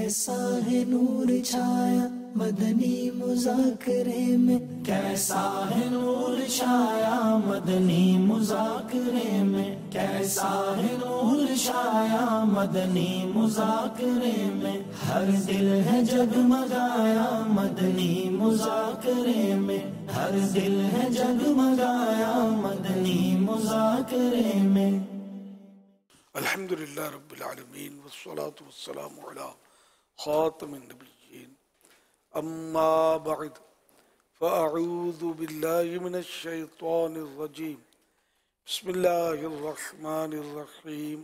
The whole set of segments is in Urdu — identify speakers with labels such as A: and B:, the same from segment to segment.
A: کیسا ہے نور چھایا مدنی مذاکرے میں، کیسا ہے نور چھایا مدنی مذاکرے میں، کیسا ہے نور چھایا مدنی مذاکرے میں، ہر دل ہے جگمگایا مدنی مذاکرے میں، ہر دل ہے جگمگایا مدنی مذاکرے میں۔
B: الحمدللہ رب العالمین والصلاة والسلام علی خاتم النبیین، اما بعد فاعوذ باللہ من الشیطان الرجیم، بسم اللہ الرحمن الرحیم،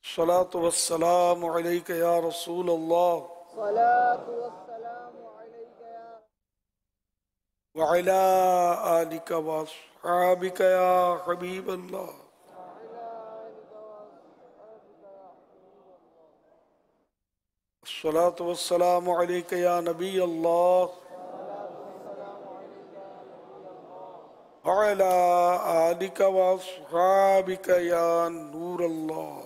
B: الصلاة والسلام علیک یا رسول اللہ وعلی آلک واصحابک یا حبیب اللہ۔ الصلاة والسلام علیک یا نبی اللہ وعلی آلک واصحابک یا نور اللہ۔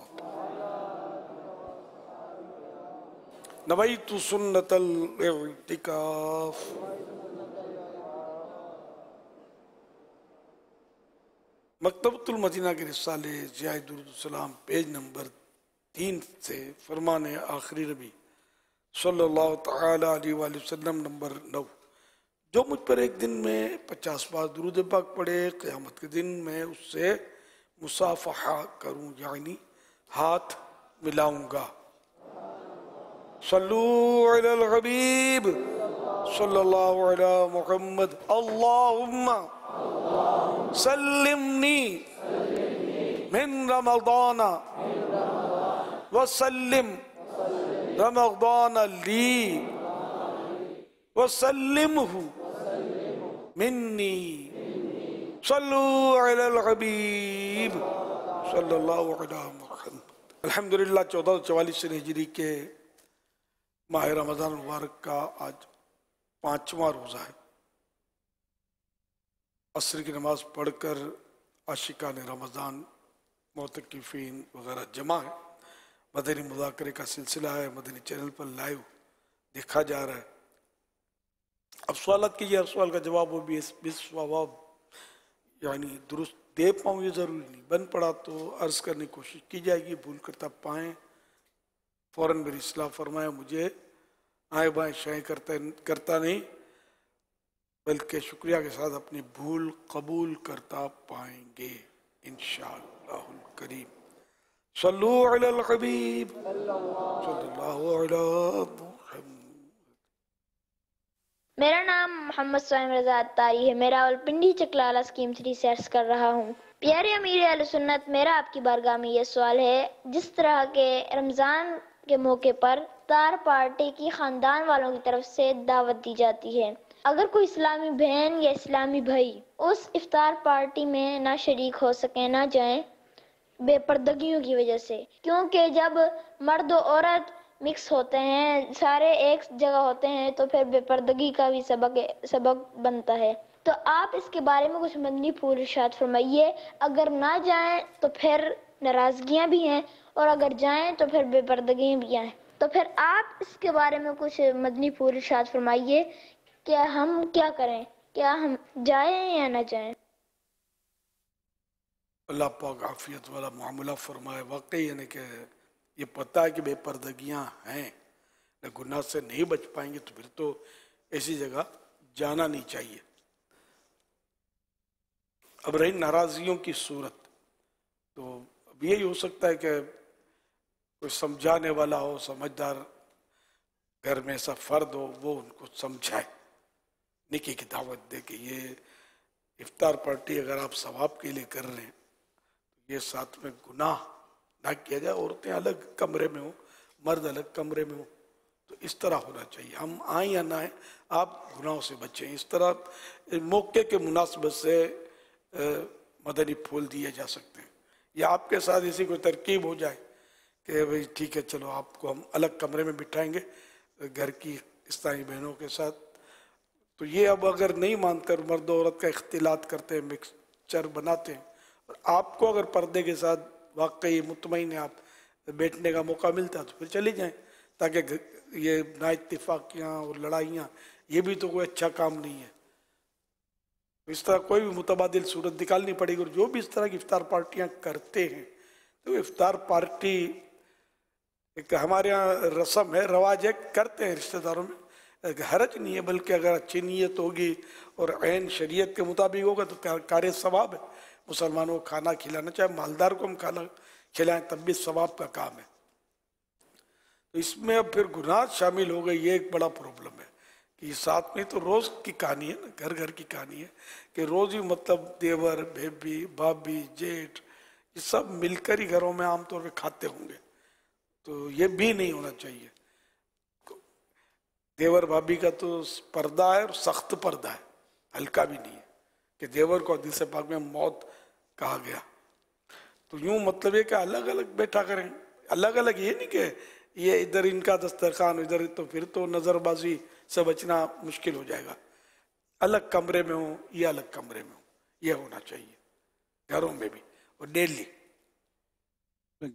B: نویت سنت الاعتکاف۔ مکتبۃ المدینہ کے رسالے ضیاء درود السلام پیج نمبر 3 سے فرمان آخری نبی صلی اللہ تعالی علیہ وآلہ وسلم نمبر 9، جو مجھ پر ایک دن میں 50 بار درود پاک پڑھے قیامت کے دن میں اس سے مصافحہ کروں، یعنی ہاتھ ملاؤں گا۔ صلو علی الحبیب صلی اللہ علی محمد، اللہم سلمنی من رمضان وسلم رمضان لی وسلمہ منی، صلو علی الحبیب صلی اللہ علی محمد۔ الحمدللہ 1444 ہجری کے ماہ رمضان مبارک کا آج 5واں روزہ ہے۔ عصر کی نماز پڑھ کر عاشقان رمضان معتکفین وغیرہ جمع ہے۔ مدنی مذاکرے کا سلسلہ ہے، مدنی چینل پر لائیو دیکھا جا رہا ہے۔ اب سوالات کیجئے، ہر سوال کا جواب وہ بھی بالصواب یعنی درست دے پاؤں یہ ضروری نہیں، بن پڑا تو عرض کرنے کی کوشش کی جائے گی، بھول کرتا پائیں فوراً میری اصلاح فرمائے، مجھے آئیں بائیں شائیں کرتا نہیں بلکہ شکریہ کے ساتھ اپنی بھول قبول کرتا پائیں گے انشاءاللہ الکریم۔ صلو علی الحبیب صلی اللہ علی محمد۔
C: میرا نام محمد سوائم رضا اتاری ہے، میں راولپنڈی چکلالہ اسکیم 3 سے عرض کر رہا ہوں۔ پیارے امیر اہل سنت، میرا آپ کی بارگاہ میں یہ سوال ہے، جس طرح کے رمضان کے موقع پر افطار پارٹی کی خاندان والوں کی طرف سے دعوت دی جاتی ہے، اگر کوئی اسلامی بہن یا اسلامی بھائی اس افطار پارٹی میں نہ شریک ہو سکیں، نہ جائیں بے پردگیوں کی وجہ سے، کیونکہ جب مرد و عورت مکس ہوتے ہیں، سارے ایک جگہ ہوتے ہیں تو پھر بے پردگی کا بھی سبب بنتا ہے، تو آپ اس کے بارے میں کچھ مدنی پھول ارشاد فرمائیے۔ اگر نہ جائیں تو پھر ناراضگیاں بھی ہیں، اور اگر جائیں تو پھر بے پردگیاں بھی ہیں، تو پھر آپ اس کے بارے میں کچھ مدنی پھول ارشاد فرمائیے کہ ہم کیا کریں، کیا ہم جائیں یا نہ جائیں؟
B: اللہ پاک عافیت والا معاملہ فرمائے۔ واقعی یعنی کہ یہ پتہ ہے کہ بے پردگیاں ہیں، گناہ سے نہیں بچ پائیں گے تو پھر تو ایسی جگہ جانا نہیں چاہیے۔ اب رہی ناراضیوں کی صورت، تو اب یہی ہو سکتا ہے کہ کوئی سمجھانے والا ہو، سمجھدار گھر میں ایسا فرد ہو، وہ ان کو سمجھائے، نیکی کی دعوت دے کہ یہ افطار پارٹی اگر آپ ثواب کے لیے کر رہے ہیں تو یہ ساتھ میں گناہ نہ کیا جائے، عورتیں الگ کمرے میں ہوں، مرد الگ کمرے میں ہوں، تو اس طرح ہونا چاہیے۔ ہم آئیں یا نہ آئیں، آپ گناہوں سے بچیں۔ اس طرح موقع کے مناسبت سے مدنی پھول دیے جا سکتے ہیں، یا آپ کے ساتھ اسی کوئی ترکیب ہو جائے کہ بھئی ٹھیک ہے چلو آپ کو ہم الگ کمرے میں بٹھائیں گے گھر کی اسلامی بہنوں کے ساتھ، تو یہ اب اگر نہیں مان کر مرد و عورت کا اختلاط کرتے ہیں، مکسچر بناتے ہیں، اور آپ کو اگر پردے کے ساتھ واقعی مطمئن ہے آپ بیٹھنے کا موقع ملتا ہے تو پھر چلی جائیں، تاکہ یہ نا اتفاقیاں اور لڑائیاں یہ بھی تو کوئی اچھا کام نہیں ہے. اس طرح کوئی بھی متبادل صورت نکالنی پڑے گی. اور جو بھی اس طرح کی افطار پارٹیاں کرتے ہیں تو افطار پارٹی ایک ہمارے ہاں رسم ہے, رواج ہے, کرتے ہیں رشتہ داروں میں, حرج نہیں ہے, بلکہ اگر اچھی نیت ہوگی اور عین شریعت کے مطابق ہوگا تو کار ثواب ہے. مسلمانوں کو کھانا کھلانا, چاہے مالدار کو ہم کھانا کھلائیں تب بھی ثواب کا کام ہے. تو اس میں اب پھر گناہ شامل ہو گئے, یہ ایک بڑا پرابلم ہے کہ ساتھ میں تو روز کی کہانی ہے نا, گھر گھر کی کہانی ہے کہ روز ہی مطلب دیور, بھیبی, بھابھی, جیٹھ یہ سب مل کر ہی گھروں میں عام طور پہ کھاتے ہوں گے. تو یہ بھی نہیں ہونا چاہیے. دیور بھابھی کا تو پردہ ہے اور سخت پردہ ہے, ہلکا بھی نہیں ہے کہ دیور کو حدیث پاک میں موت کہا گیا. تو یوں مطلب یہ کہ الگ الگ بیٹھا کریں, الگ الگ, یہ نہیں کہ یہ ادھر ان کا دسترخوان ادھر, تو پھر تو نظر بازی سے بچنا مشکل ہو جائے گا. الگ کمرے میں ہوں, یہ الگ کمرے میں ہوں, یہ ہونا چاہیے گھروں میں بھی اور ڈیلی.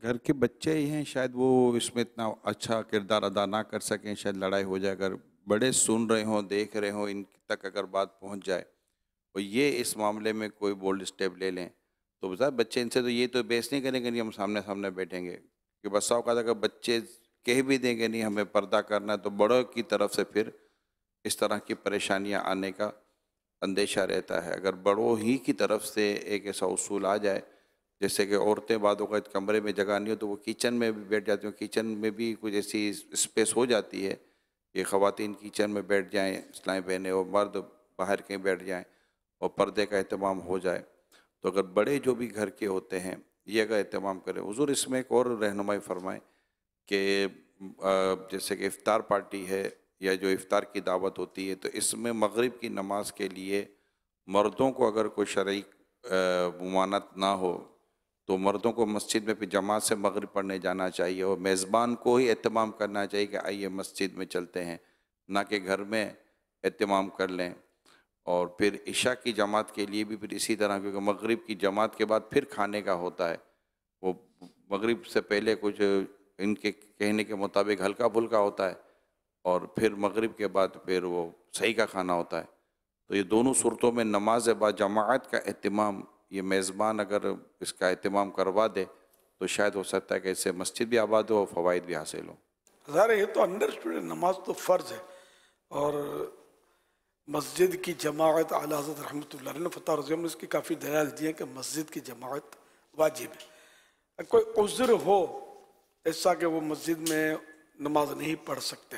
D: گھر کے بچے ہی ہیں شاید وہ اس میں اتنا اچھا کردار ادا نہ کر سکیں, شاید لڑائی ہو جائے. اگر بڑے سن رہے ہوں, دیکھ رہے ہوں, ان تک اگر بات پہنچ جائے اور یہ اس معاملے میں کوئی بولڈ اسٹیپ لے لیں تو بظاہر بچے ان سے تو یہ تو بیس نہیں کریں گے نہیں ہم سامنے سامنے بیٹھیں گے. کہ بسا اوقات اگر بچے کہہ بھی دیں گے نہیں ہمیں پردہ کرنا ہے تو بڑوں کی طرف سے پھر اس طرح کی پریشانیاں آنے کا اندیشہ رہتا ہے. اگر بڑوں ہی کی طرف سے ایک ایسا اصول آ جائے جیسے کہ عورتیں بعد اوقات کمرے میں جگہ نہیں ہو تو وہ کچن میں بھی بیٹھ جاتی ہیں, کچن میں بھی کچھ ایسی اسپیس ہو جاتی ہے کہ خواتین کچن میں بیٹھ جائیں اسلام پہنے, اور مرد باہر کہیں بیٹھ جائیں اور پردے کا اہتمام ہو جائے. تو اگر بڑے جو بھی گھر کے ہوتے ہیں یہ اگر اہتمام کریں. حضور اس میں ایک اور رہنمائی فرمائیں کہ جیسے کہ افطار پارٹی ہے یا جو افطار کی دعوت ہوتی ہے تو اس میں مغرب کی نماز کے لیے مردوں کو اگر کوئی شرعی ممانعت نہ ہو تو مردوں کو مسجد میں پھر جماعت سے مغرب پڑھنے جانا چاہیے, اور میزبان کو ہی اہتمام کرنا چاہیے کہ آئیے مسجد میں چلتے ہیں, نہ کہ گھر میں اہتمام کر لیں. اور پھر عشاء کی جماعت کے لیے بھی پھر اسی طرح, کیونکہ مغرب کی جماعت کے بعد پھر کھانے کا ہوتا ہے, وہ مغرب سے پہلے کچھ ان کے کہنے کے مطابق ہلکا پھلکا ہوتا ہے اور پھر مغرب کے بعد پھر وہ صحیح کا کھانا ہوتا ہے. تو یہ دونوں صورتوں میں نماز با جماعت کا اہتمام یہ میزبان اگر اس کا اہتمام کروا دے تو شاید ہو سکتا ہے کہ اس سے مسجد بھی آباد ہو اور فوائد بھی حاصل ہو.
B: ظاہر یہ تو انڈرسٹوڈ ہے, نماز تو فرض ہے اور مسجد کی جماعت اعلیٰ حضرت رحمۃ اللہ علیہ نے فتح رضی اللہ عنہ اس کی کافی دلائل دی ہیں کہ مسجد کی جماعت واجب ہے. کوئی عذر ہو ایسا کہ وہ مسجد میں نماز نہیں پڑھ سکتے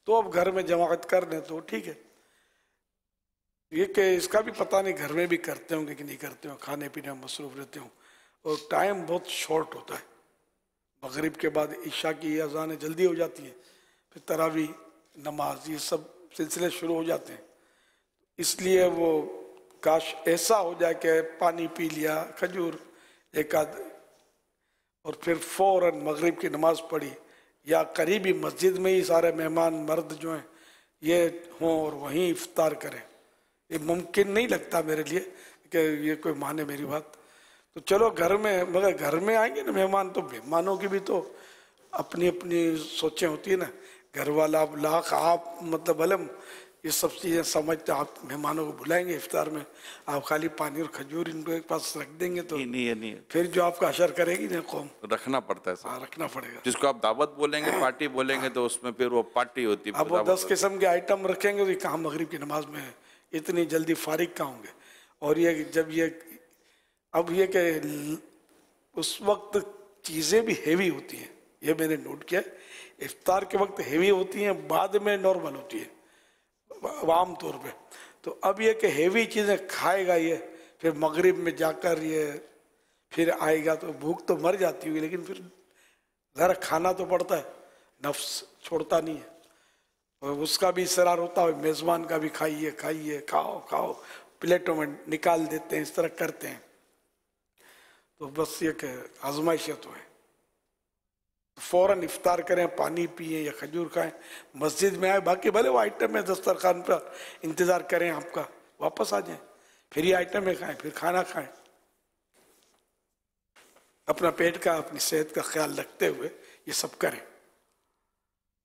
B: تو اب گھر میں جماعت کر لیں تو ٹھیک ہے. یہ کہ اس کا بھی پتہ نہیں گھر میں بھی کرتے ہوں گے کہ نہیں کرتے ہوں, کھانے پینے میں مصروف رہتے ہوں اور ٹائم بہت شارٹ ہوتا ہے. مغرب کے بعد عشاء کی اذانیں جلدی ہو جاتی ہیں, پھر تراویح نماز یہ سب سلسلے شروع ہو جاتے ہیں. اس لیے وہ کاش ایسا ہو جائے کہ پانی پی لیا, کھجور ایک آدھ, اور پھر فوراً مغرب کی نماز پڑھی, یا قریبی مسجد میں ہی سارے مہمان مرد جو ہیں یہ ہوں اور وہیں افطار کریں. یہ ممکن نہیں لگتا میرے لیے کہ یہ کوئی مانے میری بات. تو چلو گھر میں, مگر گھر میں آئیں گے نا مہمان تو مہمانوں کی بھی تو اپنی اپنی سوچیں ہوتی ہیں نا. گھر والا لاکھ آپ مطلب علم یہ سب چیزیں سمجھتے, آپ مہمانوں کو بلائیں گے افطار میں, آپ خالی پانی اور کھجور ان کو ایک پاس رکھ دیں گے تو
D: نہیں
B: پھر جو آپ کا اشر کرے گی نا قوم,
D: رکھنا پڑتا ہے سر,
B: ہاں رکھنا پڑے گا.
D: جس کو آپ دعوت بولیں گے پارٹی بولیں گے تو اس میں پھر وہ پارٹی ہوتی ہے.
B: اب وہ 10 قسم کے آئٹم رکھیں گے تو کہاں مغرب کی نماز میں اتنی جلدی فارغ کہاں ہوں گے. اور یہ جب یہ اب یہ کہ اس وقت چیزیں بھی ہیوی ہوتی ہیں, یہ میں نے نوٹ کیا, افطار کے وقت ہیوی ہوتی ہیں, بعد میں نارمل ہوتی ہے عام طور پہ. تو اب یہ کہ ہیوی چیزیں کھائے گا یہ, پھر مغرب میں جا کر یہ پھر آئے گا تو بھوک تو مر جاتی ہوگی, لیکن پھر ذرا کھانا تو پڑتا ہے, نفس چھوڑتا نہیں ہے. اس کا بھی اصرار ہوتا ہے, میزبان کا بھی کھائیے کھائیے کھاؤ کھاؤ, پلیٹوں میں نکال دیتے ہیں, اس طرح کرتے ہیں. تو بس یہ کہ آزمائشیں تو ہے. فوراً افطار کریں, پانی پئیں یا کھجور کھائیں, مسجد میں آئے, باقی بھلے وہ آئٹم ہے دسترخوان پر انتظار کریں آپ کا, واپس آ جائیں, پھر یہ آئٹم میں کھائیں, پھر کھانا کھائیں. اپنا پیٹ کا اپنی صحت کا خیال رکھتے ہوئے یہ سب کریں.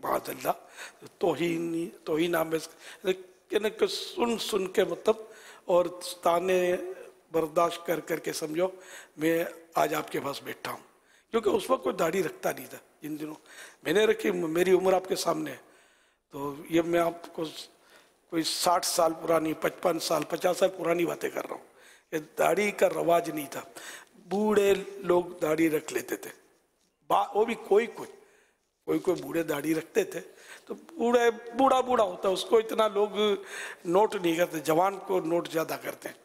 B: معاذ اللہ توہین آمیز یعنی کہ سن کے مطلب اور تانے برداشت کر کے سمجھو میں آج آپ کے پاس بیٹھا ہوں، کیونکہ اس وقت کوئی داڑھی رکھتا نہیں تھا. جن دنوں میں نے رکھی، میری عمر آپ کے سامنے ہے، تو یہ میں آپ کو کوئی 60 سال پرانی 55 سال 50 سال پرانی باتیں کر رہا ہوں. یہ داڑھی کا رواج نہیں تھا، بوڑھے لوگ داڑھی رکھ لیتے تھے، وہ بھی کوئی بوڑھے داڑھی رکھتے تھے. تو بوڑھا ہوتا اس کو اتنا لوگ نوٹ نہیں کرتے، جوان کو نوٹ زیادہ کرتے ہیں.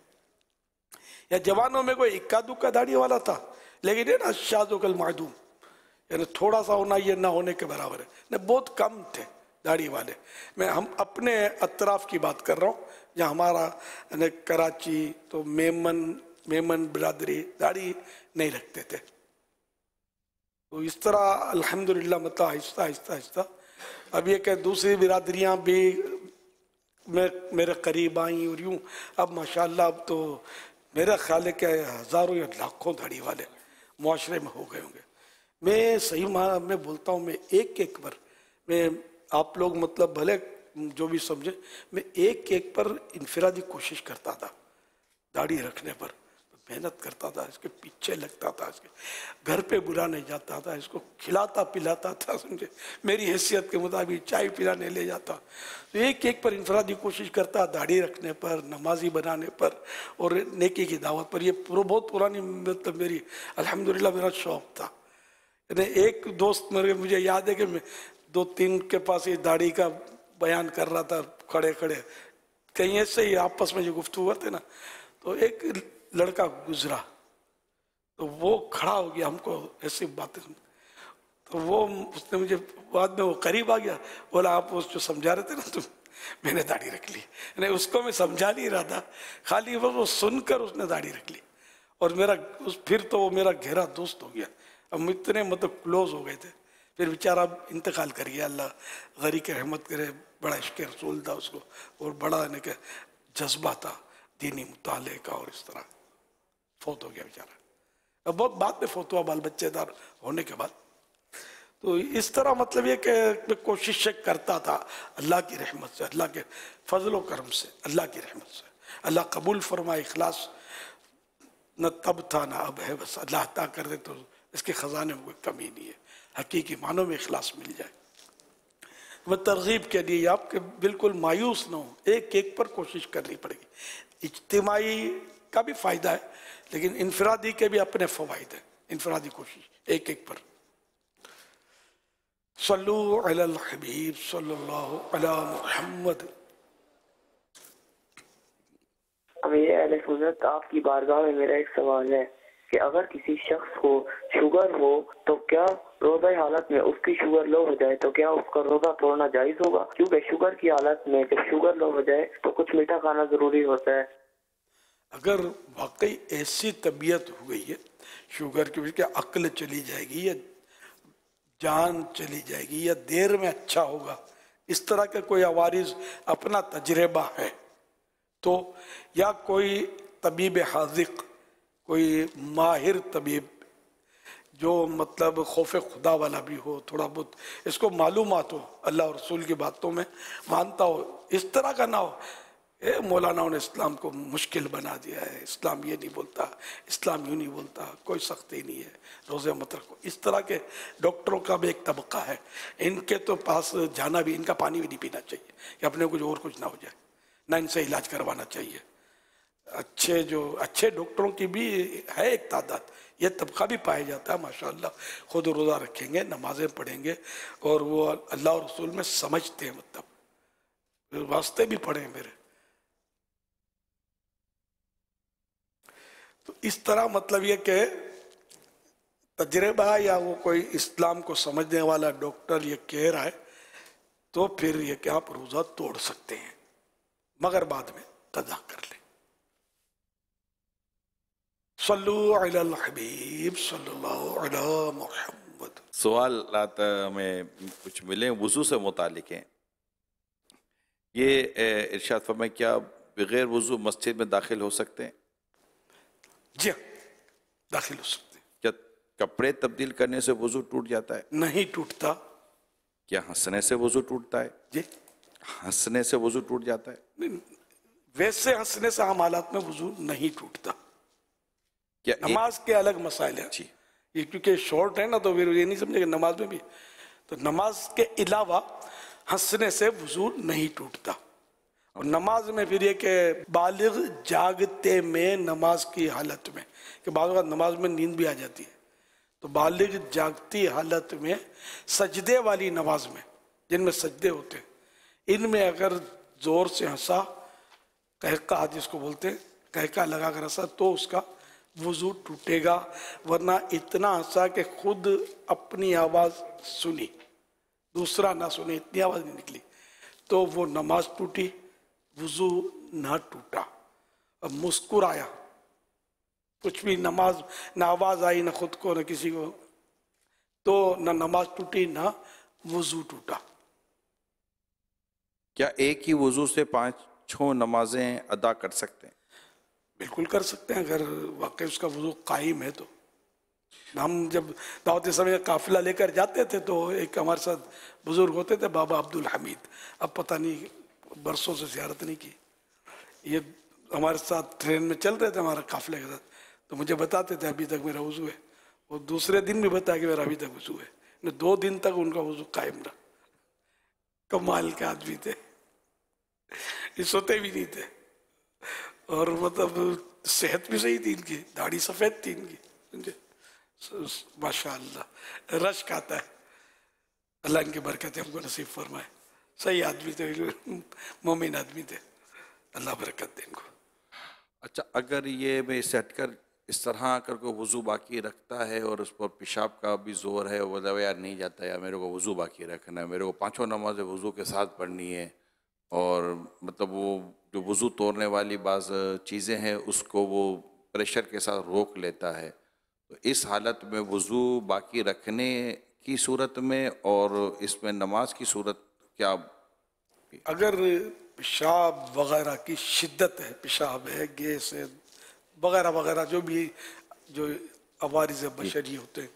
B: یا جوانوں میں کوئی اکا دکا داڑھی والا تھا، لیکن یہ نا شاذ و کل معدوم، یعنی تھوڑا سا ہونا یہ نہ ہونے کے برابر ہے. بہت کم تھے داڑھی والے. ہم اپنے اطراف کی بات کر رہا ہوں، جہاں ہمارا کراچی تو میمن برادری داڑھی نہیں رکھتے تھے. تو اس طرح الحمدللہ مطلب آہستہ اب یہ کہ دوسری برادریاں بھی میرے قریب آئیں اور یوں اب ماشاءاللہ اب تو میرا خیال ہے کہ ہزاروں یا لاکھوں داڑھی والے معاشرے میں ہو گئے ہوں گے. میں صحیح میں بولتا ہوں، میں ایک پر میں آپ لوگ مطلب بھلے جو بھی سمجھے، میں ایک پر انفرادی کوشش کرتا تھا داڑھی رکھنے پر، محنت کرتا تھا، اس کے پیچھے لگتا تھا، اس کے گھر پہ برا نہیں جاتا تھا، اس کو کھلاتا پلاتا تھا، سمجھے میری حیثیت کے مطابق چائے پلانے لے جاتا. تو ایک پر انفرادی کوشش کرتا داڑھی رکھنے پر، نمازی بنانے پر اور نیکی کی دعوت پر. یہ بہت پرانی مطلب میری الحمدللہ میرا شوق تھا. ایک دوست مجھے یاد ہے کہ میں 2-3 کے پاس یہ داڑھی کا بیان کر رہا تھا کھڑے کہیں ایسے ہی آپس میں جو گفتگو کرتے نا، تو ایک لڑکا گزرا تو وہ کھڑا ہو گیا، ہم کو ایسی باتیں تو وہ اس نے مجھے بعد میں وہ قریب آ گیا، بولا آپ جو سمجھا رہے تھے نا تم، میں نے داڑھی رکھ لی. یعنی اس کو میں سمجھا نہیں رہا تھا، خالی وہ سن کر اس نے داڑھی رکھ لی. اور پھر تو وہ میرا گہرا دوست ہو گیا. ہم اتنے مطلب کلوز ہو گئے تھے. پھر بیچارہ انتقال کر گیا، اللہ غری کی رحمت کرے. بڑا عشق رسول تھا اس کو، اور بڑا یعنی کہ جذبہ تھا دینی مطالعے کا، اور اس طرح فوت ہو گیا بیچارہ. اب بہت بعد میں فوت ہوا، بال بچے دار ہونے کے بعد. تو اس طرح مطلب یہ کہ میں کوشش کرتا تھا اللہ کی رحمت سے، اللہ کے فضل و کرم سے، اللہ کی رحمت سے. اللہ قبول فرمائے. اخلاص نہ تب تھا نہ اب ہے، بس اللہ عطا کر دے تو اس کے خزانے میں کوئی کمی نہیں ہے. حقیقی معنوں میں اخلاص مل جائے. میں ترغیب کے لیے آپ کے بالکل مایوس نہ ہوں، ایک پر کوشش کرنی پڑے گی. اجتماعی کا بھی فائدہ ہے، لیکن انفرادی کے بھی اپنے فوائد ہیں. انفرادی کوشش ایک پر. صلو علی الحبیب صلی اللہ علی محمد.
E: امیر اہل سنت، آپ کی بارگاہ میں میرا ایک سوال ہے کہ اگر کسی شخص کو شوگر ہو تو کیا روزہ حالت میں اس کی شوگر لو ہو جائے تو کیا اس کا روزہ توڑنا جائز ہوگا؟ کیونکہ شوگر کی حالت میں جب شوگر لو ہو جائے تو کچھ میٹھا کھانا ضروری ہوتا ہے.
B: اگر واقعی ایسی طبیعت ہو گئی ہے شوگر کی وجہ کہ عقل چلی جائے گی یا جان چلی جائے گی یا دیر میں اچھا ہوگا، اس طرح کا کوئی عوارض اپنا تجربہ ہے تو، یا کوئی طبیب حاذق، کوئی ماہر طبیب جو مطلب خوف خدا والا بھی ہو، تھوڑا بہت اس کو معلومات ہو، اللہ اور رسول کی باتوں میں مانتا ہو، اس طرح کا نہ ہو مولانا نے اسلام کو مشکل بنا دیا ہے، اسلام یہ نہیں بولتا، اسلام یوں نہیں بولتا، کوئی سختی نہیں ہے، روزے مت رکھو. اس طرح کے ڈاکٹروں کا بھی ایک طبقہ ہے، ان کے تو پاس جانا بھی، ان کا پانی بھی نہیں پینا چاہیے کہ اپنے کچھ اور کچھ نہ ہو جائے، نہ ان سے علاج کروانا چاہیے. اچھے ڈاکٹروں کی بھی ہے ایک تعداد، یہ طبقہ بھی پایا جاتا ہے ماشاءاللہ، خود روزہ رکھیں گے، نمازیں پڑھیں گے، اور وہ اللہ اور رسول میں سمجھتے ہیں، مطلب واسطے بھی پڑھیں میرے. تو اس طرح مطلب یہ کہ تجربہ یا وہ کوئی اسلام کو سمجھنے والا ڈاکٹر یہ کہہ رہا ہے تو پھر یہ کہ آپ روزہ توڑ سکتے ہیں، مگر بعد میں قضا کر لیں. صلو علی الحبیب صلی اللہ علی محمد.
D: سوالات میں کچھ ملے وضو سے متعلق ہیں. یہ ارشاد فرمائیں کیا بغیر وضو مسجد میں داخل ہو سکتے ہیں؟
B: جی داخل ہو سکتے ہیں.
D: کیا کپڑے تبدیل کرنے سے وضو ٹوٹ جاتا ہے؟
B: نہیں ٹوٹتا.
D: کیا ہنسنے سے وضو ٹوٹتا ہے؟
B: جی
D: ہنسنے سے وضو ٹوٹ جاتا ہے؟
B: ویسے ہنسنے سے عام حالات میں وضو نہیں ٹوٹتا.
D: کیا
B: نماز کے الگ مسائل ہیں.
D: جی
B: یہ کیونکہ شارٹ ہے نا تو پھر یہ نہیں سمجھے کہ نماز میں بھی. تو نماز کے علاوہ ہنسنے سے وضو نہیں ٹوٹتا. اور نماز میں پھر یہ کہ بالغ جاگتے میں نماز کی حالت میں، کہ بعض اوقات نماز میں نیند بھی آ جاتی ہے، تو بالغ جاگتی حالت میں سجدے والی نماز میں جن میں سجدے ہوتے ہیں، ان میں اگر زور سے ہنسا، قہقہ جس کو بولتے ہیں، قہقہ لگا کر ہنسا، تو اس کا وضو ٹوٹے گا. ورنہ اتنا ہنسا کہ خود اپنی آواز سنی، دوسرا نہ سنے، اتنی آواز نہیں نکلی، تو وہ نماز ٹوٹی، وضو نہ ٹوٹا. اب مسکرایا، کچھ بھی نماز، نہ آواز آئی، نہ خود کو نہ کسی کو، تو نہ نماز ٹوٹی نہ وضو ٹوٹا.
D: کیا ایک ہی وضو سے 5 نمازیں ادا کر سکتے ہیں؟
B: بالکل کر سکتے ہیں اگر واقعی اس کا وضو قائم ہے تو. ہم جب دعوت اسلامی کا قافلہ لے کر جاتے تھے تو ایک ہمارے ساتھ بزرگ ہوتے تھے بابا عبدالحمید، اب پتہ نہیں برسوں سے زیارت نہیں کی. یہ ہمارے ساتھ ٹرین میں چل رہے تھے ہمارا قافلے کے ساتھ، تو مجھے بتاتے تھے ابھی تک میرا وضو ہے. وہ دوسرے دن بھی بتایا کہ میرا ابھی تک وضو ہے. 2 دن تک ان کا وضو قائم رہا. کمال کے آدمی تھے، یہ سوتے بھی نہیں تھے، اور مطلب صحت بھی صحیح تھی ان کی، داڑھی سفید تھی ان کی، سمجھے، ماشاء اللہ رشک آتا ہے. اللہ ان کی برکت ہم کو نصیب فرمائے. صحیح آدمی تھے، مومن آدمی تھے، اللہ برکت دے ان کو.
D: اچھا، اگر یہ میں اس سے ہٹ کر اس طرح کر کے وضو باقی رکھتا ہے اور اس پر پیشاب کا بھی زور ہے، وہ یار نہیں جاتا، یا میرے کو وضو باقی رکھنا ہے، میرے کو 5 نمازیں وضو کے ساتھ پڑھنی ہے، اور مطلب وہ جو وضو توڑنے والی بعض چیزیں ہیں اس کو وہ پریشر کے ساتھ روک لیتا ہے، تو اس حالت میں وضو باقی رکھنے کی صورت میں اور اس میں نماز کی صورت کیا؟
B: اگر پیشاب وغیرہ کی شدت ہے، پیشاب ہے، گیس ہے وغیرہ وغیرہ، جو بھی جو عوارض بشری ہوتے ہیں،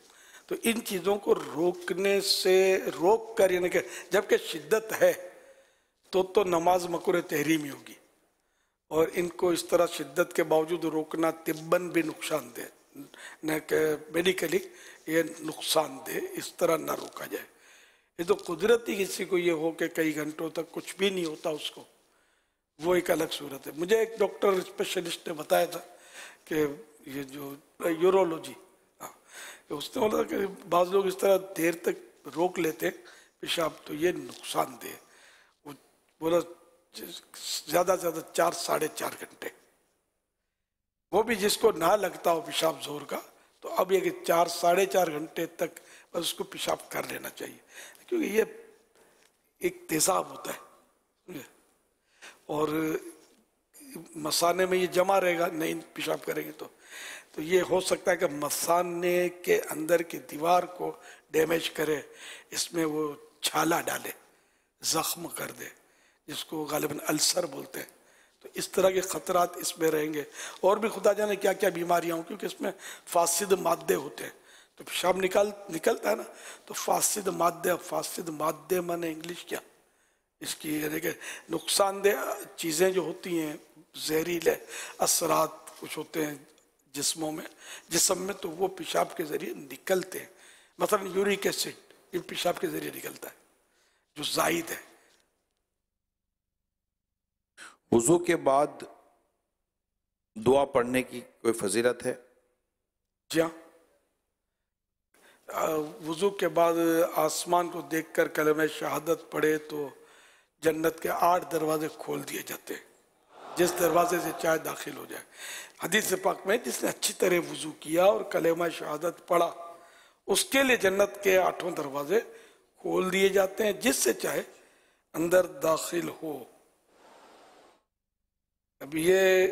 B: تو ان چیزوں کو روکنے سے روک کر، یعنی کہ جبکہ شدت ہے تو نماز مکروہ تحریمی ہوگی. اور ان کو اس طرح شدت کے باوجود روکنا طباً بھی نقصان دہ، نہ کہ میڈیکلی یہ نقصان دہ، اس طرح نہ روکا جائے. یہ تو قدرتی کسی کو یہ ہو کہ کئی گھنٹوں تک کچھ بھی نہیں ہوتا اس کو، وہ ایک الگ صورت ہے. مجھے ایک ڈاکٹر اسپیشلسٹ نے بتایا تھا کہ یہ جو یورولوجی، اس نے بولا کہ بعض لوگ اس طرح دیر تک روک لیتے پیشاب تو یہ نقصان دہ. وہ بولا زیادہ سے زیادہ 4-4.5 گھنٹے، وہ بھی جس کو نہ لگتا ہو پیشاب زور کا، تو اب یہ کہ 4-4.5 گھنٹے تک بس اس کو پیشاب کر لینا چاہیے، کیونکہ یہ ایک تیزاب ہوتا ہے اور مثانے میں یہ جمع رہے گا، نہیں پیشاب کریں گے تو یہ ہو سکتا ہے کہ مثانے کے اندر کی دیوار کو ڈیمیج کرے، اس میں وہ چھالا ڈالے، زخم کر دے، جس کو غالباً السر بولتے ہیں. تو اس طرح کے خطرات اس میں رہیں گے، اور بھی خدا جانے کیا کیا بیماریاں ہوں، کیونکہ اس میں فاسد مادے ہوتے ہیں. تو پیشاب نکلتا ہے نا، تو فاسد مادے مانے انگلش کیا اس کی، یعنی کہ نقصان دہ چیزیں جو ہوتی ہیں، زہریلے اثرات کچھ ہوتے ہیں جسم میں تو وہ پیشاب کے ذریعے نکلتے ہیں. مثلا یورک ایسڈ یہ پیشاب کے ذریعے نکلتا ہے جو زائد ہے.
D: وضو کے بعد دعا پڑھنے کی کوئی فضیلت ہے؟
B: جی ہاں، وضو کے بعد آسمان کو دیکھ کر کلمہ شہادت پڑھے تو جنت کے 8 دروازے کھول دیے جاتے ہیں، جس دروازے سے چاہے داخل ہو جائے. حدیث پاک میں جس نے اچھی طرح وضو کیا اور کلمہ شہادت پڑھا، اس کے لیے جنت کے 8 دروازے کھول دیے جاتے ہیں، جس سے چاہے اندر داخل ہو. اب یہ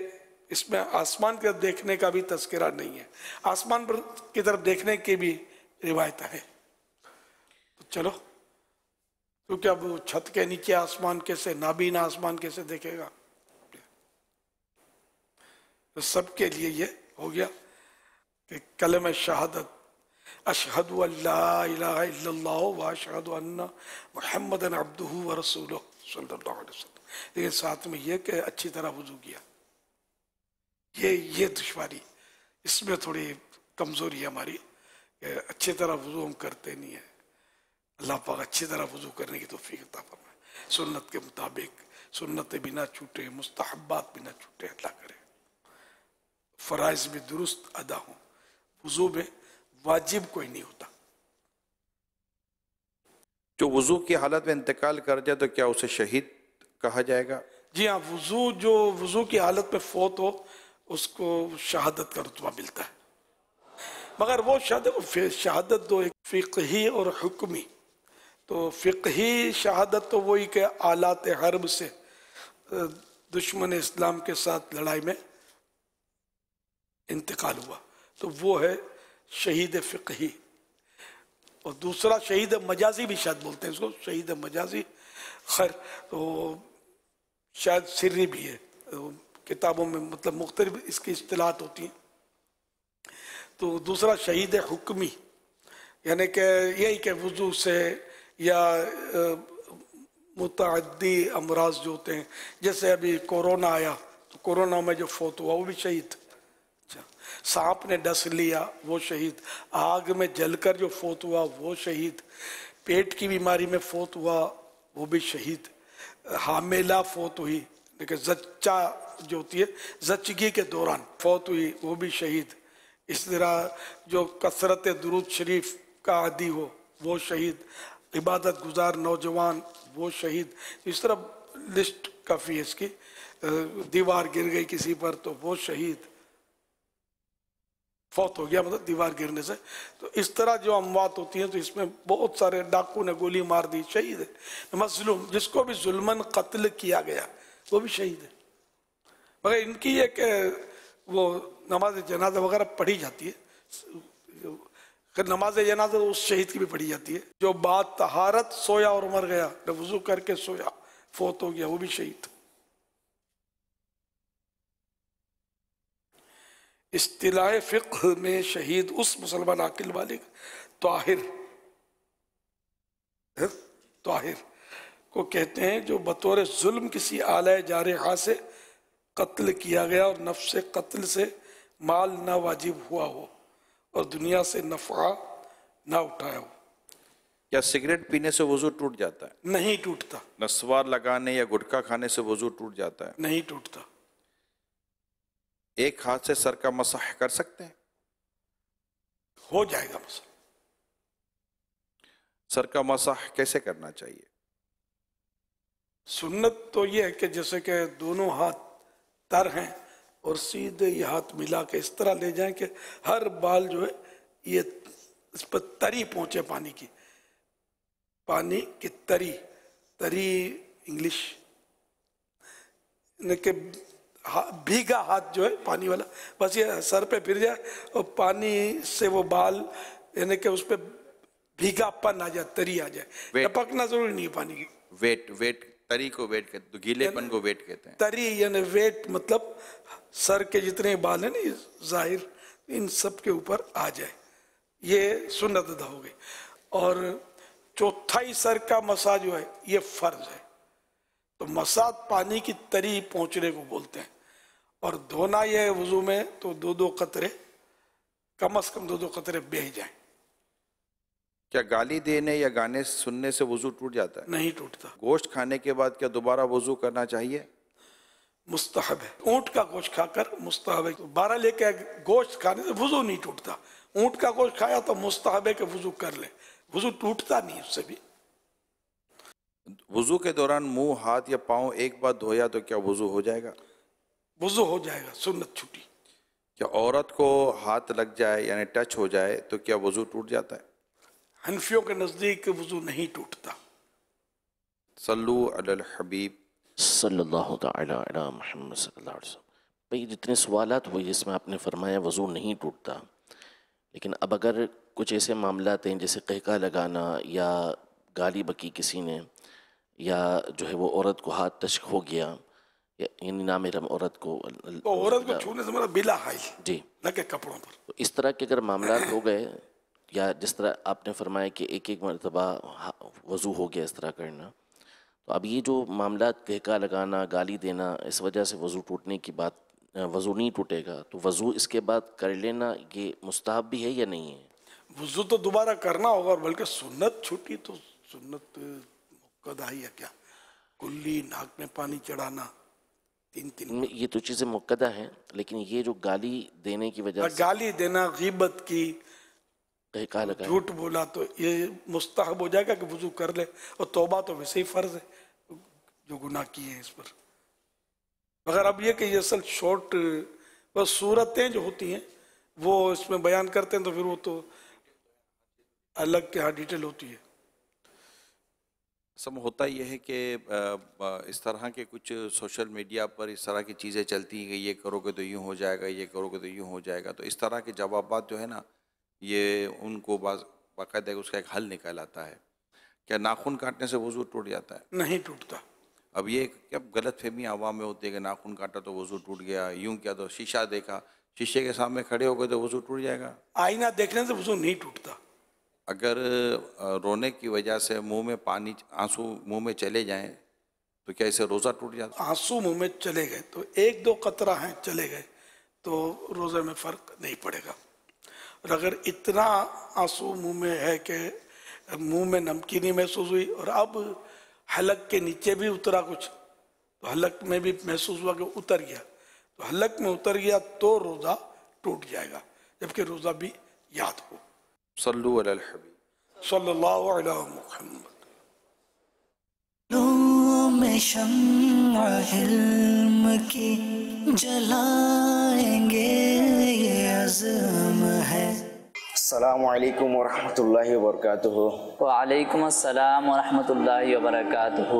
B: اس میں آسمان کی طرف دیکھنے کا بھی تذکرہ نہیں ہے، آسمان پر کی طرف دیکھنے کی بھی روایت ہے. تو چلو، کیونکہ اب چھت کے نیچے آسمان کیسے، نابینا آسمان کیسے دیکھے گا. تو سب کے لیے یہ ہو گیا کہ کلمہ شہادت اشہد ان لا الہ الا اللہ و اشہد ان محمدن عبدہ و رسولہ صلی اللہ علیہ وسلم. لیکن ساتھ میں یہ کہ اچھی طرح وضو کیا. یہ دشواری، اس میں تھوڑی کمزوری ہے ہماری کہ اچھی طرح وضو ہم کرتے نہیں ہیں. اللہ پاک اچھی طرح وضو کرنے کی توفیق عطا فرمائے، سنت کے مطابق، سنت بھی نہ چھوٹے، مستحبات بھی نہ چھوٹے. اللہ کرے فرائض بھی درست ادا ہوں. وضو میں واجب کوئی نہیں ہوتا.
D: جو وضو کی حالت میں انتقال کر جائے تو کیا اسے شہید کہا جائے گا؟
B: جی ہاں، جو وضو کی حالت میں فوت ہو اس کو شہادت کا رتبہ ملتا ہے. مگر وہ شہادت دو ایک فقہی اور حکمی. تو فقہی شہادت تو وہی کہ آلات حرب سے دشمن اسلام کے ساتھ لڑائی میں انتقال ہوا، تو وہ ہے شہید فقہی. اور دوسرا شہید مجازی بھی شاید بولتے ہیں اس کو، شہید مجازی. خیر تو شاید سری بھی ہے، کتابوں میں مطلب مختلف اس کی اصطلاحات ہوتی ہیں. تو دوسرا شہید حکمی، یعنی کہ یہی کہ وضو سے یا متعدی امراض جو ہوتے ہیں، جیسے ابھی کورونا آیا تو کورونا میں جو فوت ہوا وہ بھی شہید. سانپ نے ڈس لیا وہ شہید، آگ میں جل کر جو فوت ہوا وہ شہید، پیٹ کی بیماری میں فوت ہوا وہ بھی شہید، حاملہ فوت ہوئی لیکن زچہ جو ہوتی ہے زچگی کے دوران فوت ہوئی وہ بھی شہید. اس طرح جو کثرت درود شریف کا عادی ہو وہ شہید، عبادت گزار نوجوان وہ شہید. اس طرح لسٹ کافی ہے اس کی. دیوار گر گئی کسی پر تو وہ شہید، فوت ہو گیا مطلب دیوار گرنے سے. تو اس طرح جو اموات ہوتی ہیں تو اس میں بہت سارے، ڈاکو نے گولی مار دی شہید ہے. مظلوم جس کو بھی ظلماً قتل کیا گیا وہ بھی شہید ہے. مگر ان کی یہ کہ وہ نماز جنازہ وغیرہ پڑھی جاتی ہے، پھر نماز جنازہ اس شہید کی بھی پڑھی جاتی ہے جو بعد طہارت سویا اور مر گیا، وضو کر کے سویا فوت ہو گیا وہ بھی شہید. اصطلاح فقہ میں شہید اس مسلمان عاقل بالغ طاہر کو کہتے ہیں جو بطور ظلم کسی آلہ جارحہ سے قتل کیا گیا اور نفس قتل سے مال نہ واجب ہوا ہو اور دنیا سے نفع نہ اٹھایا ہو.
D: کیا سگریٹ پینے سے وضو ٹوٹ جاتا ہے؟
B: نہیں ٹوٹتا.
D: نسوار لگانے یا گٹکا کھانے سے وضو ٹوٹ جاتا ہے؟
B: نہیں ٹوٹتا.
D: ایک ہاتھ سے سر کا مسح کر سکتے ہیں؟
B: ہو جائے گا مسح.
D: سر کا مسح کیسے کرنا چاہیے؟
B: سنت تو یہ ہے کہ جیسے کہ دونوں ہاتھ تر ہیں اور سیدھے یہ ہاتھ ملا کے اس طرح لے جائیں کہ ہر بال جو ہے یہ اس پر تری پہنچے پانی کی، پانی کی تری انگلش یعنی کہ بھیگا ہاتھ جو ہے پانی والا بس یہ سر پہ پھر جائے اور پانی سے وہ بال یعنی کہ اس پہ بھیگا پن آ جائے، تری آ جائے. ٹپکنا ضروری نہیں ہے پانی کی.
D: ویٹ تری کو ویٹ کہتے ہیں، گیلے پن کو ویٹ کہتے ہیں.
B: تری یعنی ویٹ مطلب سر کے جتنے بال ہیں نا ظاہر ان سب کے اوپر آ جائے. یہ سنت ادا ہو گئی. اور چوتھائی سر کا مسا جو ہے یہ فرض ہے. تو مسا پانی کی تری پہنچنے کو بولتے ہیں. اور دھونا یہ ہے وضو میں تو دو قطرے کم از کم دو قطرے بہہ جائیں.
D: کیا گالی دینے یا گانے سننے سے وضو ٹوٹ جاتا ہے؟
B: نہیں ٹوٹتا.
D: گوشت کھانے کے بعد کیا دوبارہ وضو کرنا چاہیے؟
B: مستحب ہے. اونٹ کا گوشت کھا کر مستحب ہے. 12 لے کے گوشت کھانے سے وضو نہیں ٹوٹتا. اونٹ کا گوشت کھایا تو مستحب ہے کہ وضو کر لے، وضو ٹوٹتا نہیں اس سے بھی.
D: وضو کے دوران منہ، ہاتھ یا پاؤں ایک بار دھویا تو کیا وضو ہو جائے گا؟
B: وضو ہو جائے گا، سنت چھوٹی.
D: کیا عورت کو ہاتھ لگ جائے یعنی ٹچ ہو جائے تو کیا وضو ٹوٹ جاتا ہے؟
B: حنفیوں کے نزدیک وضو نہیں ٹوٹتا.
D: صلو علی الحبیب
F: صلی اللہ تعالی علی محمد صلی اللہ علیہ وسلم. بھئی جتنے سوالات ہوئے جس میں آپ نے فرمایا وضو نہیں ٹوٹتا، لیکن اب اگر کچھ ایسے معاملات ہیں جیسے قہقہ لگانا یا گالی بکی کسی نے یا جو ہے وہ عورت کو ہاتھ ٹچ ہو گیا یعنی نامحرم عورت کو،
B: تو عورت کو چھونے سے مراد بلا حائل
F: جی
B: نہ کہ کپڑوں پر.
F: تو اس طرح کے اگر معاملات ہو گئے یا جس طرح آپ نے فرمایا کہ ایک ایک مرتبہ وضو ہو گیا اس طرح کرنا، تو اب یہ جو معاملات کہکا لگانا، گالی دینا، اس وجہ سے وضو ٹوٹنے کی بات، وضو نہیں ٹوٹے گا، تو وضو اس کے بعد کر لینا یہ مستحب بھی ہے یا نہیں ہے؟
B: وضو تو دوبارہ کرنا ہوگا، اور بلکہ سنت چھوٹی تو سنت مقدہ ہی ہے کیا، کلی ناک میں پانی چڑھانا 3
F: یہ تو چیزیں مقدہ ہیں، لیکن یہ جو گالی دینے کی وجہ سے
B: گالی دینا، غیبت کی،
F: کہکا لگانا،
B: جھوٹ بولا، تو یہ مستحب ہو جائے گا کہ وضو کر لے، اور توبہ تو ویسے ہی فرض ہے جو گناہ کیے ہیں اس پر. مگر اب یہ کہ یہ اصل شارٹ بس صورتیں جو ہوتی ہیں وہ اس میں بیان کرتے ہیں، تو پھر وہ تو الگ کے ہاں ڈیٹیل ہوتی ہے.
D: سم ہوتا یہ ہے کہ اس طرح کے کچھ سوشل میڈیا پر اس طرح کی چیزیں چلتی ہیں کہ یہ کرو گے تو یوں ہو جائے گا، یہ کرو گے تو یوں ہو جائے گا، تو اس طرح کے جوابات جو ہے نا یہ ان کو باقاعدہ اس کا ایک حل نکال آتا ہے. کیا ناخن کاٹنے سے وضو ٹوٹ جاتا ہے؟
B: نہیں ٹوٹتا.
D: اب یہ کیا غلط فہمی عوام میں ہوتی ہے کہ ناخن کاٹا تو وضو ٹوٹ گیا، یوں کیا تو شیشہ دیکھا، شیشے کے سامنے کھڑے ہو گئے تو وضو ٹوٹ جائے گا.
B: آئینہ دیکھنے سے وضو نہیں ٹوٹتا.
D: اگر رونے کی وجہ سے منہ میں پانی، آنسو منہ میں چلے جائیں تو کیا اسے روزہ ٹوٹ جاتا؟
B: آنسو منہ میں چلے گئے تو 1-2 قطرہ ہیں چلے گئے تو روزے میں فرق نہیں پڑے گا. اور اگر اتنا آنسو منہ میں ہے کہ منہ میں نمکینی محسوس ہوئی اور اب حلق کے نیچے بھی اترا کچھ، تو حلق میں بھی محسوس ہوا کہ اتر گیا، تو حلق میں اتر گیا تو روزہ ٹوٹ جائے گا، جبکہ روزہ بھی یاد ہو.
D: صلو علی الحبیب
B: صلی اللہ علیہ محمد.
A: میں شمع علم کی جلائیں گے، یہ عزم ہے.
G: السلام علیکم ورحمۃ اللہ وبرکاتہ.
H: وعلیکم السلام ورحمۃ اللہ وبرکاتہ.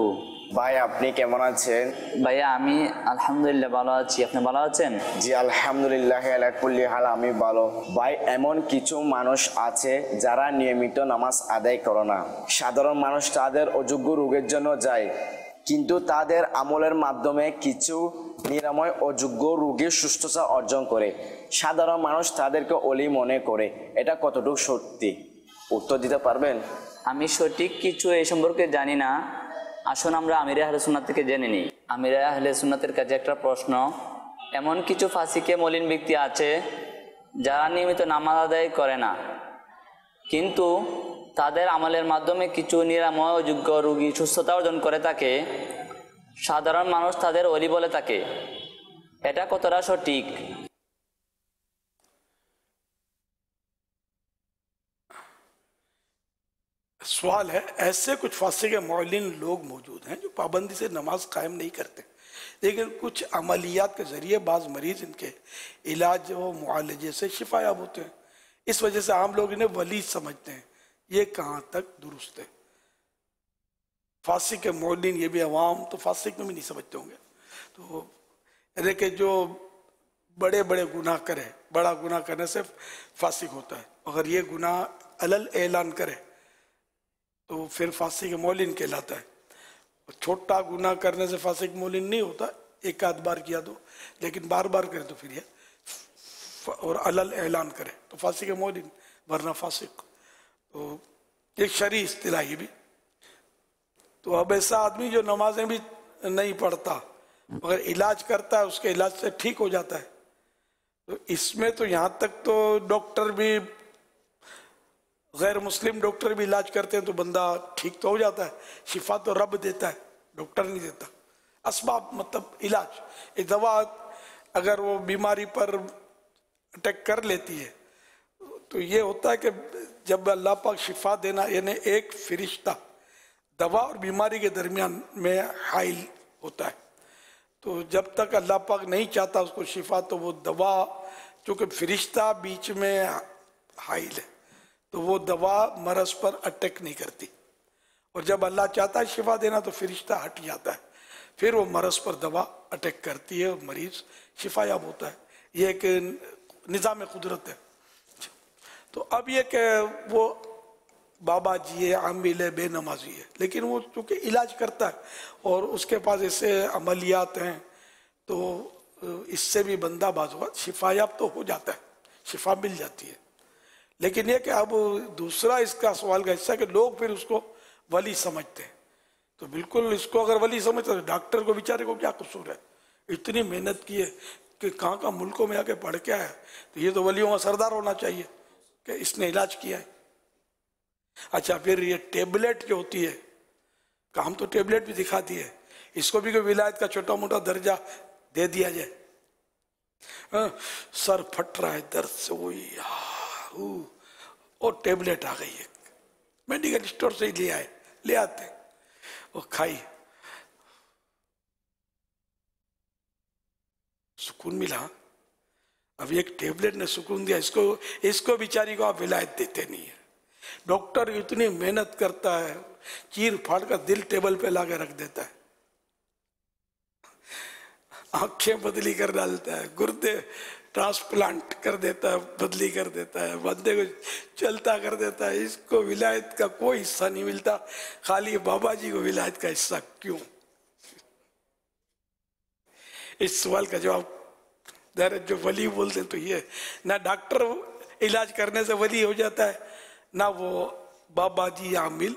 G: ভাই আপনি কেমন আছেন?
H: ভাইয়া আমি আলহামদুলিল্লাহ ভালো আছি, আপনি ভালো আছেন?
G: জি আলহামদুলিল্লাহ আলা কুল্লি হাল আমি ভালো. ভাই এমন কিছু মানুষ আছে যারা নিয়মিত নামাজ আদায় করে না। সাধারণ মানুষ তাদের অযোগ্য রোগের জন্য যায়, কিন্তু তাদের আমলের মাধ্যমে কিছু নিরাময় অযোগ্য রোগীর সুস্থতা অর্জন করে। সাধারণ মানুষ তাদেরকে অলি মনে করে, এটা কতটুকু সত্যি? উত্তর দিতে পারবেন?
H: আমি সঠিক কিছু এই সম্পর্কে জানি না, আসুন আমরা আমিরে আহলে সুন্নাত থেকে জেনে নিই। আমিরে আহলে সুন্নাতের কাছে একটা প্রশ্ন, এমন কিছু ফাসিকে মলিন ব্যক্তি আছে যারা নিয়মিত নামাজ আদায় করে না, কিন্তু তাদের আমলের মাধ্যমে কিছু নিরাময় অযোগ্য রোগী সুস্থতা অর্জন করে থাকে, সাধারণ মানুষ তাদের ওলি বলে থাকে, এটা কতটা সঠিক?
B: سوال ہے، ایسے کچھ فاسق معلن لوگ موجود ہیں جو پابندی سے نماز قائم نہیں کرتے، لیکن کچھ عملیات کے ذریعے بعض مریض ان کے علاج و معالجے سے شفا یاب ہوتے ہیں. اس وجہ سے عام لوگ انہیں ولی سمجھتے ہیں. یہ کہاں تک درست ہے؟ فاسق معلن، یہ بھی عوام تو فاسق میں بھی نہیں سمجھتے ہوں گے. تو یعنی کہ جو بڑے بڑے گناہ کرے، بڑا گناہ کرنے سے فاسق ہوتا ہے، اگر یہ گناہ علل اعلان کرے تو پھر فاسق معلن کہلاتا ہے. چھوٹا گناہ کرنے سے فاسق معلن نہیں ہوتا، ایک آدھ بار کیا تو، لیکن بار بار کرے تو پھر یہ اور علل اعلان کرے تو فاسق معلن، ورنہ فاسق. تو ایک شرعی اصطلاح یہ بھی. تو اب ایسا آدمی جو نمازیں بھی نہیں پڑھتا مگر علاج کرتا ہے، اس کے علاج سے ٹھیک ہو جاتا ہے، تو اس میں تو یہاں تک تو ڈاکٹر بھی، غیر مسلم ڈاکٹر بھی علاج کرتے ہیں تو بندہ ٹھیک تو ہو جاتا ہے. شفا تو رب دیتا ہے، ڈاکٹر نہیں دیتا. اسباب مطلب علاج، ایک دوا اگر وہ بیماری پر اٹیک کر لیتی ہے تو یہ ہوتا ہے کہ جب اللہ پاک شفا دینا، یعنی ایک فرشتہ دوا اور بیماری کے درمیان میں حائل ہوتا ہے. تو جب تک اللہ پاک نہیں چاہتا اس کو شفا، تو وہ دوا چونکہ فرشتہ بیچ میں حائل ہے تو وہ دوا مرض پر اٹیک نہیں کرتی. اور جب اللہ چاہتا ہے شفا دینا تو فرشتہ ہٹ جاتا ہے، پھر وہ مرض پر دوا اٹیک کرتی ہے اور مریض شفا یاب ہوتا ہے. یہ ایک نظام قدرت ہے. تو اب یہ کہ وہ بابا جی ہے، عامل ہے، بے نمازی ہے، لیکن وہ چونکہ علاج کرتا ہے اور اس کے پاس ایسے عملیات ہیں تو اس سے بھی بندہ بعض وقت شفا یاب تو ہو جاتا ہے، شفا مل جاتی ہے. لیکن یہ کہ اب دوسرا اس کا سوال کا حصہ کہ لوگ پھر اس کو ولی سمجھتے ہیں. تو بالکل اس کو اگر ولی سمجھتے تو ڈاکٹر کو بیچارے کو کیا قصور ہے؟ اتنی محنت کی ہے کہ کہاں ملکوں میں آ کے پڑھ کے آیا ہے, تو یہ تو ولیوں کا سردار ہونا چاہیے کہ اس نے علاج کیا ہے. اچھا پھر یہ ٹیبلٹ جو ہوتی ہے, کام تو ٹیبلٹ بھی دکھاتی ہے, اس کو بھی کوئی ولایت کا چھوٹا موٹا درجہ دے دیا جائے. سر پھٹ رہا ہے درد سے, وہی اور ٹیبلٹ آ گئی ہے, میڈیکل اسٹور سے ہی لے آتے, وہ کھائی, سکون ملا. اب ایک ٹیبلٹ نے سکون دیا, اس کو بیچاری کو آپ ولایت دیتے نہیں ہیں. ڈاکٹر اتنی محنت کرتا ہے, چیر پھاڑ کر دل ٹیبل پہ لا کے رکھ دیتا ہے, آنکھیں بدلی کر ڈالتا ہے, گردے ٹرانسپلانٹ کر دیتا ہے, بدلی کر دیتا ہے, بندے کو چلتا کر دیتا ہے. اس کو ولایت کا کوئی حصہ نہیں ملتا, خالی بابا جی کو ولایت کا حصہ کیوں؟ اس سوال کا جواب دراصل جو ولی بولتے ہیں تو یہ, نہ ڈاکٹر علاج کرنے سے ولی ہو جاتا ہے, نہ وہ بابا جی یا عامل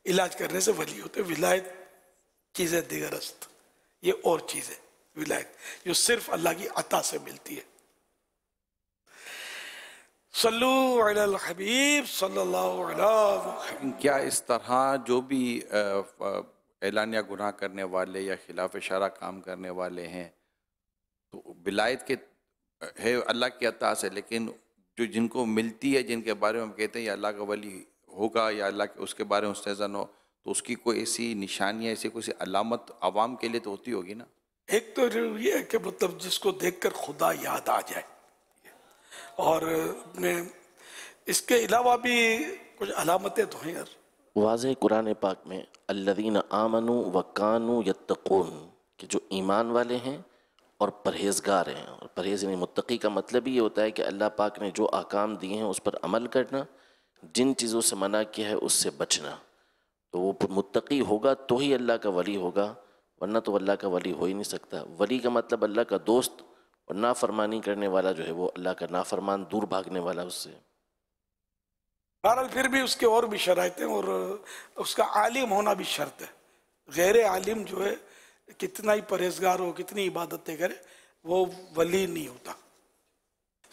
B: علاج کرنے سے ولی ہوتے. ولایت چیزیں دیگر است, یہ اور چیز ہے ولایت جو صرف اللہ کی عطا سے ملتی ہے. صلو علی الحبیب صلی اللہ علیہ وسلم.
D: کیا اس طرح جو بھی اعلانیہ گناہ کرنے والے یا خلاف شرع کام کرنے والے ہیں تو ولایت کے ہے اللہ کی عطا سے, لیکن جو جن کو ملتی ہے, جن کے بارے میں ہم کہتے ہیں یا اللہ کا ولی ہوگا یا اللہ کے اس کے بارے میں مستحسن ہو, تو اس کی کوئی ایسی نشانی, ایسی کوئی علامت عوام کے لیے تو ہوتی ہوگی نا. ایک
B: تو یہ ہے کہ مطلب جس کو دیکھ کر خدا یاد آ جائے, اور اس کے علاوہ بھی کچھ علامتیں تو ہیں یار.
F: واضح قرآن پاک میں الذین آمنوا وکانوا یتقون, کہ جو ایمان والے ہیں اور پرہیزگار ہیں. اور پرہیز یعنی متقی کا مطلب یہ ہوتا ہے کہ اللہ پاک نے جو احکام دیے ہیں اس پر عمل کرنا, جن چیزوں سے منع کیا ہے اس سے بچنا. تو وہ متقی ہوگا تو ہی اللہ کا ولی ہوگا, ورنہ تو اللہ کا ولی ہو ہی نہیں سکتا. ولی کا مطلب اللہ کا دوست, اور نافرمانی کرنے والا جو ہے وہ اللہ کا نافرمان, دور بھاگنے والا اس سے.
B: بہرحال پھر بھی اس کے اور بھی شرائط ہیں, اور اس کا عالم ہونا بھی شرط ہے. غیر عالم جو ہے کتنا ہی پرہیزگار ہو, کتنی عبادتیں کرے, وہ ولی نہیں ہوتا.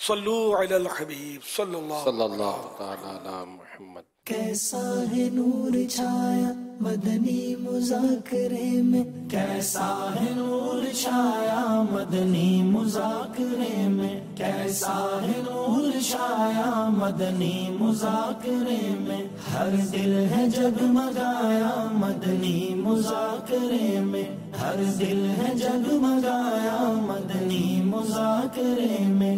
B: صلو علی الحبیب صلی اللہ تعالی علی محمد.
A: کیسا ہے نور چھایا مدنی مذاکرے میں, کیسا ہے نور چھایا مدنی مذاکرے میں, کیسا ہے نور چھایا مدنی مذاکرے میں, ہر دل ہے جگمگایا مدنی مذاکرے میں, ہر دل ہے جگمگایا مدنی مذاکرے میں.